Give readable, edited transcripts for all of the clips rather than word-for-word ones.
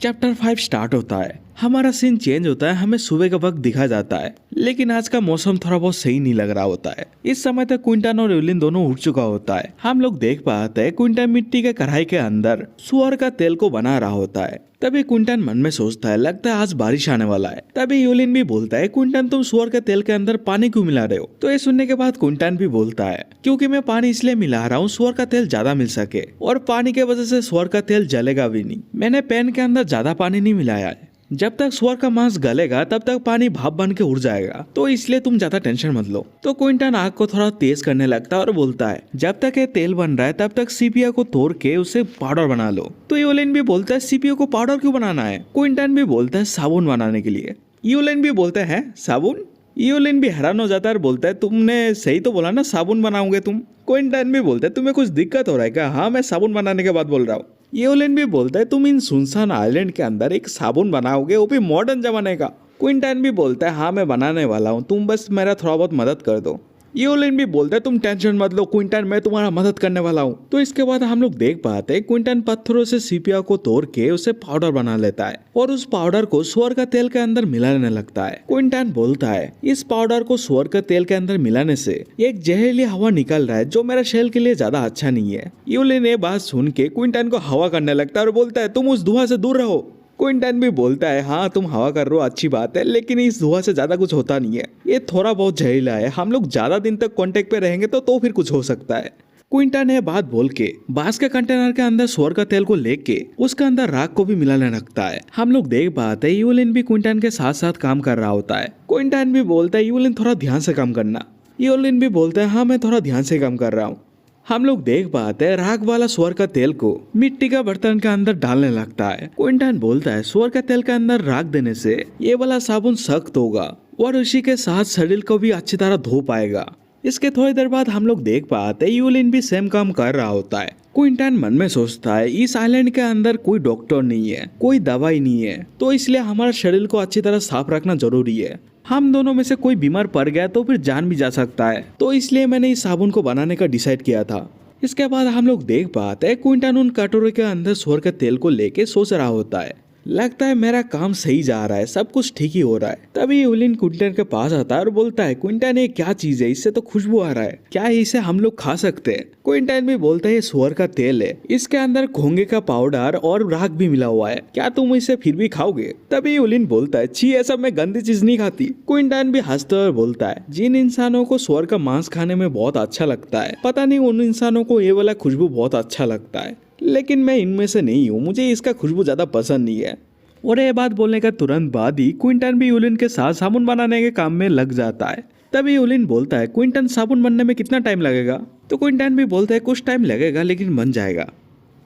Chapter 5 start होता है। हमारा सीन चेंज होता है, हमें सुबह का वक्त दिखा जाता है, लेकिन आज का मौसम थोड़ा बहुत सही नहीं लग रहा होता है। इस समय तक क्विंटन और यूलिन दोनों उठ चुका होता है। हम लोग देख पाते हैं क्विंटन मिट्टी के कढ़ाई के अंदर सुअर का तेल को बना रहा होता है। तभी क्विंटन मन में सोचता है, लगता है आज बारिश आने वाला है। तभी यूलिन भी बोलता है, क्विंटन तुम सुअर के तेल के अंदर पानी क्यों मिला रहे हो? तो ये सुनने के बाद क्विंटन भी बोलता है, क्योंकि मैं पानी इसलिए मिला रहा हूँ सुअर का तेल ज्यादा मिल सके, और पानी के वजह से सुअर का तेल जलेगा भी नहीं। मैंने पैन के अंदर ज्यादा पानी नहीं मिलाया है। जब तक सुअर का मांस गलेगा तब तक पानी भाप बन के उड़ जाएगा, तो इसलिए तुम ज्यादा टेंशन मत लो। तो क्विंटन आग को थोड़ा तेज करने लगता है और बोलता है, जब तक ये तेल बन रहा है तब तक सीपिया को तोड़ के उससे पाउडर बना लो। तो यूलिन भी बोलता है, सीपिया को पाउडर क्यों बनाना है? क्विंटन भी बोलता है, साबुन बनाने के लिए। यूलिन भी बोलता है, साबुन? यूलिन भी हैरान हो जाता है और बोलता है, तुमने सही तो बोला ना, साबुन बनाओगे तुम? क्विंटन भी बोलता है, तुम्हें कुछ दिक्कत हो रहा है क्या? हाँ, मैं साबुन बनाने के बाद बोल रहा हूँ। यूलिन भी बोलता है, तुम इन सुनसान आइलैंड के अंदर एक साबुन बनाओगे, वो भी मॉडर्न जमाने का? क्विंटन भी बोलता है, हाँ मैं बनाने वाला हूँ, तुम बस मेरा थोड़ा बहुत मदद कर दो। यूलिन भी बोलता है, तुम टेंशन मत लो क्विंटन, मैं तुम्हारा मदद करने वाला हूँ। तो इसके बाद हम लोग देख पाते हैं क्विंटन पत्थरों से सीपिया को तोड़ के उसे पाउडर बना लेता है और उस पाउडर को सुअर का तेल के अंदर मिलाने लगता है। क्विंटन बोलता है, इस पाउडर को सुअर का तेल के अंदर मिलाने से एक जहरीली हवा निकल रहा है जो मेरा शरीर के लिए ज्यादा अच्छा नहीं है। यूलिन ये बात सुन के क्विंटन को हवा करने लगता है और बोलता है, तुम उस धुआं से दूर रहो। क्विंटन भी बोलता है, हाँ तुम हवा कर रहे हो, अच्छी बात है, लेकिन इस धुआं से ज्यादा कुछ होता नहीं है, ये थोड़ा बहुत जहरीला है, हम लोग ज्यादा दिन तक कांटेक्ट पे रहेंगे तो फिर कुछ हो सकता है। क्विंटन ये बात बोल के बांस के कंटेनर के अंदर सुअर का तेल को लेके उसके अंदर राख को भी मिलाने लगता है। हम लोग देख पाते हैं यूलिन भी क्विंटन के साथ साथ काम कर रहा होता है। क्विंटन भी बोलता है, यूलिन थोड़ा ध्यान से काम करना। यूलिन भी बोलता है, हाँ मैं थोड़ा ध्यान से काम कर रहा हूँ। हम लोग देख पाते हैं राख वाला सुअर का तेल को मिट्टी का बर्तन के अंदर डालने लगता है। क्विंटन बोलता है, सुअर का तेल के अंदर राख देने से ये वाला साबुन सख्त होगा और उसी के साथ शरीर को भी अच्छी तरह धो पाएगा। इसके थोड़ी देर बाद हम लोग देख पाते हैं यूलिन भी सेम काम कर रहा होता है। क्विंटन मन में सोचता है, इस आइलैंड के अंदर कोई डॉक्टर नहीं है, कोई दवाई नहीं है, तो इसलिए हमारे शरीर को अच्छी तरह साफ रखना जरूरी है। हम दोनों में से कोई बीमार पड़ गया तो फिर जान भी जा सकता है, तो इसलिए मैंने इस साबुन को बनाने का डिसाइड किया था। इसके बाद हम लोग देख पाते हैं क्विंटन उन कटोरे के अंदर सुअर के तेल को लेके सोच रहा होता है। लगता है मेरा काम सही जा रहा है, सब कुछ ठीक ही हो रहा है। तभी यूलिन क्विंटन के पास आता है और बोलता है, क्विंटन ये क्या चीज है, इससे तो खुशबू आ रहा है, क्या इसे हम लोग खा सकते हैं? क्विंटन भी बोलता है, ये सुअर का तेल है, इसके अंदर घोंगे का पाउडर और राख भी मिला हुआ है, क्या तुम इसे फिर भी खाओगे? तभी यूलिन बोलता है, छी ऐसा मैं गंदी चीज नहीं खाती। क्विंटन भी हंसते हुए बोलता है, जिन इंसानों को सुअर का मांस खाने में बहुत अच्छा लगता है, पता नहीं उन इंसानों को ये वाला खुशबू बहुत अच्छा लगता है, लेकिन मैं इनमें से नहीं हूँ, मुझे इसका खुशबू ज्यादा पसंद नहीं है। और ये बात बोलने का तुरंत बाद ही क्विंटन भी यूलिन के साथ साबुन बनाने के काम में लग जाता है। तभी यूलिन बोलता है, क्विंटन साबुन बनने में कितना टाइम लगेगा? तो क्विंटन भी बोलता है, कुछ टाइम लगेगा लेकिन बन जाएगा।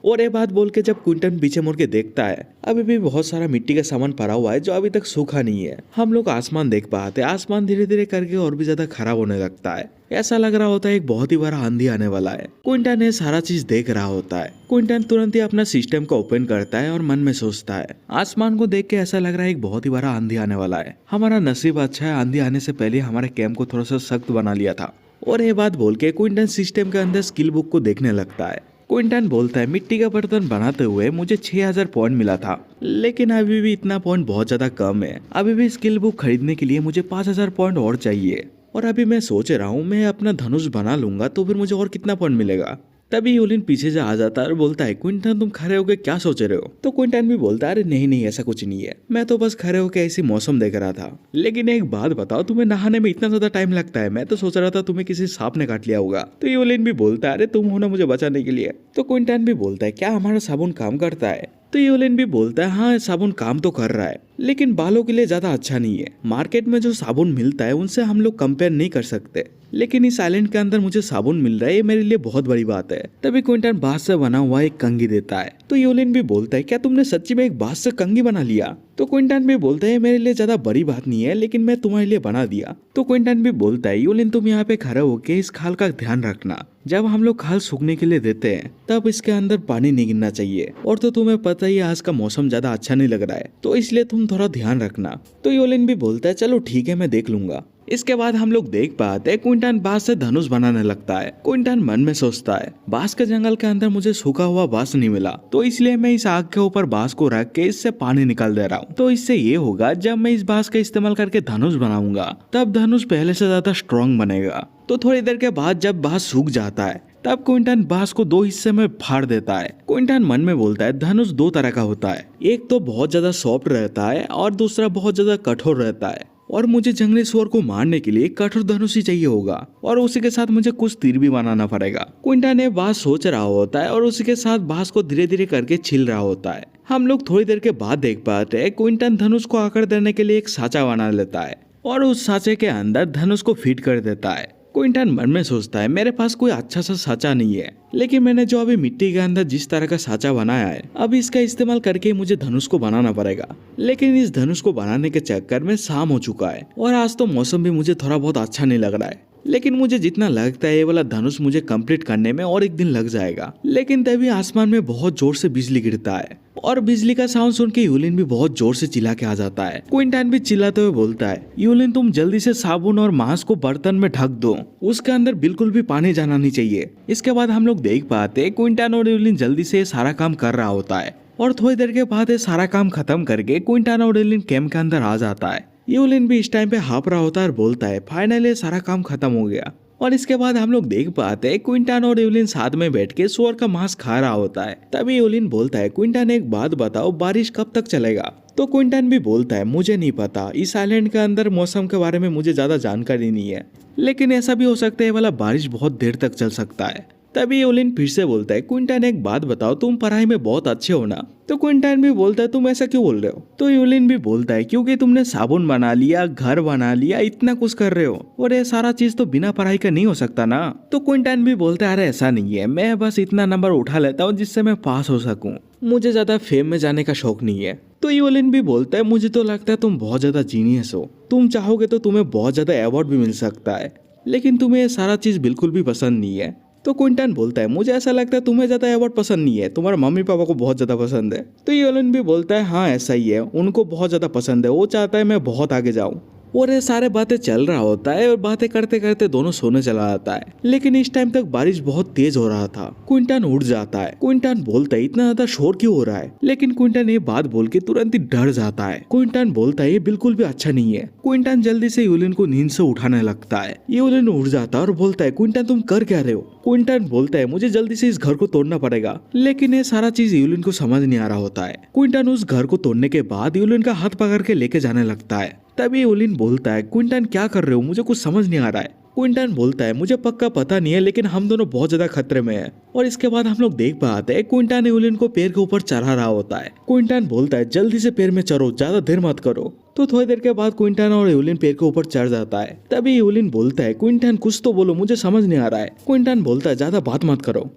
और ये बात बोल के जब क्विंटन पीछे मुड़ के देखता है, अभी भी बहुत सारा मिट्टी का सामान पड़ा हुआ है जो अभी तक सूखा नहीं है। हम लोग आसमान देख पाते हैं, आसमान धीरे धीरे करके और भी ज्यादा खराब होने लगता है। ऐसा लग रहा होता है एक बहुत ही बड़ा आंधी आने वाला है। क्विंटन ये सारा चीज देख रहा होता है। क्विंटन तुरंत ही अपना सिस्टम को ओपन करता है और मन में सोचता है, आसमान को देख के ऐसा लग रहा है एक बहुत ही बड़ा आंधी आने वाला है। हमारा नसीब अच्छा है, आंधी आने से पहले हमारे कैंप को थोड़ा सा सख्त बना लिया था। और ये बात बोल के क्विंटन सिस्टम के अंदर स्किल बुक को देखने लगता है। क्विंटन बोलता है, मिट्टी का बर्तन बनाते हुए मुझे 6000 पॉइंट मिला था, लेकिन अभी भी इतना पॉइंट बहुत ज्यादा कम है। अभी भी स्किल बुक खरीदने के लिए मुझे 5000 पॉइंट और चाहिए, और अभी मैं सोच रहा हूँ मैं अपना धनुष बना लूंगा तो फिर मुझे और कितना पॉइंट मिलेगा। तभी यूलिन पीछे से आ जाता है और बोलता है, क्विंटन तुम खड़े होके क्या सोच रहे हो? तो क्विंटन भी बोलता है, अरे नहीं नहीं ऐसा कुछ नहीं है, मैं तो बस खड़े होके ऐसी मौसम देख रहा था। लेकिन एक बात बताओ, तुम्हें नहाने में इतना ज्यादा टाइम लगता है? मैं तो सोच रहा था तुम्हें किसी सांप ने काट लिया होगा। तो यूलिन भी बोलता है, अरे तुम हो ना मुझे बचाने के लिए। तो क्विंटन भी बोलता है, क्या हमारा साबुन काम करता है? तो यूलिन भी बोलता है, हाँ साबुन काम तो कर रहा है, लेकिन बालों के लिए ज्यादा अच्छा नहीं है। मार्केट में जो साबुन मिलता है उनसे हम लोग कंपेयर नहीं कर सकते, लेकिन इस आइलैंड के अंदर मुझे साबुन मिल रहा है, ये मेरे लिए बहुत बड़ी बात है। तभी क्विंटन बांस से बना हुआ एक कंघी देता है। तो यूलिन भी बोलता है, क्या तुमने सच्ची में एक बांस से कंघी बना लिया? तो क्विंटन भी बोलता है, मेरे लिए ज्यादा बड़ी बात नहीं है, लेकिन मैं तुम्हारे लिए बना दिया। तो क्विंटन भी बोलता है, यूलिन तुम यहाँ पे खड़े होके इस खाल का ध्यान रखना, जब हम लोग खाल सूखने के लिए देते हैं तब इसके अंदर पानी नहीं गिरना चाहिए, और तो तुम्हें पता ही आज का मौसम ज्यादा अच्छा नहीं लग रहा है, तो इसलिए तुम थोड़ा ध्यान रखना। तो यूलिन भी बोलता है, चलो ठीक है मैं देख लूंगा। इसके बाद हम लोग देख पाते हैं क्विंटन बांस से धनुष बनाने लगता है। क्विंटन मन में सोचता है बांस के जंगल के अंदर मुझे सूखा हुआ बांस नहीं मिला, तो इसलिए मैं इस आग के ऊपर बांस को रख के इससे पानी निकाल दे रहा हूँ। तो इससे ये होगा जब मैं इस बांस का इस्तेमाल करके धनुष बनाऊंगा तब धनुष पहले से ज्यादा स्ट्रॉन्ग बनेगा। तो थोड़ी देर के बाद जब बांस सूख जाता है तब क्विंटन बांस को दो हिस्से में फाड़ देता है। क्विंटन मन में बोलता है धनुष दो तरह का होता है, एक तो बहुत ज्यादा सॉफ्ट रहता है और दूसरा बहुत ज्यादा कठोर रहता है, और मुझे जंगली सुअर को मारने के लिए कठोर धनुष ही चाहिए होगा और उसी के साथ मुझे कुछ तीर भी बनाना पड़ेगा। क्विंटन ये बात सोच रहा होता है और उसी के साथ बांस को धीरे धीरे करके छील रहा होता है। हम लोग थोड़ी देर के बाद देख पाते हैं क्विंटन धनुष को आकार देने के लिए एक साँचा बना लेता है और उस साँचे के अंदर धनुष को फिट कर देता है। क्विंटन मन में सोचता है मेरे पास कोई अच्छा सा साँचा नहीं है, लेकिन मैंने जो अभी मिट्टी के अंदर जिस तरह का साँचा बनाया है अब इसका इस्तेमाल करके मुझे धनुष को बनाना पड़ेगा। लेकिन इस धनुष को बनाने के चक्कर में शाम हो चुका है और आज तो मौसम भी मुझे थोड़ा बहुत अच्छा नहीं लग रहा है, लेकिन मुझे जितना लगता है ये वाला धनुष मुझे कंप्लीट करने में और एक दिन लग जाएगा। लेकिन तभी आसमान में बहुत जोर से बिजली गिरता है और बिजली का साउंड सुन के यूलिन भी बहुत जोर से चिल्ला के आ जाता है। क्विंटन भी चिल्लाते हुए बोलता है यूलिन तुम जल्दी से साबुन और मांस को बर्तन में ढक दो, उसके अंदर बिल्कुल भी पानी जाना नहीं चाहिए। इसके बाद हम लोग देख पाते क्विंटन और यूलिन जल्दी से सारा काम कर रहा होता है और थोड़ी देर के बाद सारा काम खत्म करके क्विंटन और यूलिन कैंप के अंदर आ जाता है। यूलिन भी इस टाइम पे हाँप रहा होता है और बोलता है फाइनली सारा काम खत्म हो गया। और इसके बाद हम लोग देख पाते हैं क्विंटन और यूलिन साथ में बैठ के सुअर का मांस खा रहा होता है। तभी यूलिन बोलता है क्विंटन एक बात बताओ बारिश कब तक चलेगा। तो क्विंटन भी बोलता है मुझे नहीं पता, इस आइलैंड के अंदर मौसम के बारे में मुझे ज्यादा जानकारी नहीं है, लेकिन ऐसा भी हो सकता है वाला बारिश बहुत देर तक चल सकता है। तभी यूलिन फिर से बोलता है क्विंटन एक बात बताओ तुम पढ़ाई में बहुत अच्छे हो ना। तो क्विंटन भी बोलता है तुम ऐसा क्यों बोल रहे हो। तो यूलिन भी बोलता है क्योंकि तुमने साबुन बना लिया, घर बना लिया, इतना कुछ कर रहे हो और ये सारा चीज तो बिना पढ़ाई का नहीं हो सकता ना। तो क्विंटन भी बोलता है अरे ऐसा नहीं है, मैं बस इतना नंबर उठा लेता हूँ जिससे मैं पास हो सकूँ, मुझे ज्यादा फेम में जाने का शौक नहीं है। तो यूलिन भी बोलता है मुझे तो लगता है तुम बहुत ज्यादा जीनियस हो, तुम चाहोगे तो तुम्हें बहुत ज्यादा अवार्ड भी मिल सकता है, लेकिन तुम्हें ये सारा चीज बिल्कुल भी पसंद नहीं है। तो क्विंटन बोलता है मुझे ऐसा लगता है तुम्हें ज्यादा अवार्ड पसंद नहीं है, तुम्हारे मम्मी पापा को बहुत ज्यादा पसंद है। तो यूलिन भी बोलता है हाँ ऐसा ही है, उनको बहुत ज्यादा पसंद है, वो चाहता है मैं बहुत आगे जाऊँ। और ये सारे बातें चल रहा होता है और बातें करते करते दोनों सोने चला जाता है। लेकिन इस टाइम तक बारिश बहुत तेज हो रहा था। क्विंटन उठ जाता है। क्विंटन बोलता है इतना ज्यादा शोर क्यों हो रहा है, लेकिन क्विंटन ये बात बोल के तुरंत ही डर जाता है। क्विंटन बोलता है ये बिल्कुल भी अच्छा नहीं है। क्विंटन जल्दी से यूलिन को नींद से उठाने लगता है। यूलिन उठ जाता है और बोलता है क्विंटन तुम कर क्या रहे हो। क्विंटन बोलता है मुझे जल्दी से इस घर को तोड़ना पड़ेगा, लेकिन ये सारा चीज यूलिन को समझ नहीं आ रहा होता है। क्विंटन उस घर को तोड़ने के बाद यूलिन का हाथ पकड़ के लेके जाने लगता है। तभी यूलिन बोलता है क्विंटन क्या कर रहे हो, मुझे कुछ समझ नहीं आ रहा है। क्विंटन बोलता है मुझे पक्का पता नहीं है, लेकिन हम दोनों बहुत ज्यादा खतरे में हैं। और इसके बाद हम लोग देख पाते हैं क्विंटन यूलिन को पेड़ के ऊपर चढ़ा रहा होता है। क्विंटन बोलता है जल्दी से पेड़ में चढ़ो, ज्यादा देर मत करो। तो थोड़ी देर के बाद क्विंटन और यूलिन पेड़ के ऊपर चढ़ जाता है। तभी यूलिन बोलता है क्विंटन कुछ तो बोलो, मुझे समझ नहीं आ रहा है। क्विंटन बोलता है ज्यादा बात मत करो।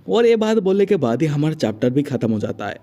और ये बात बोलने के बाद ही हमारा चैप्टर भी खत्म हो जाता है।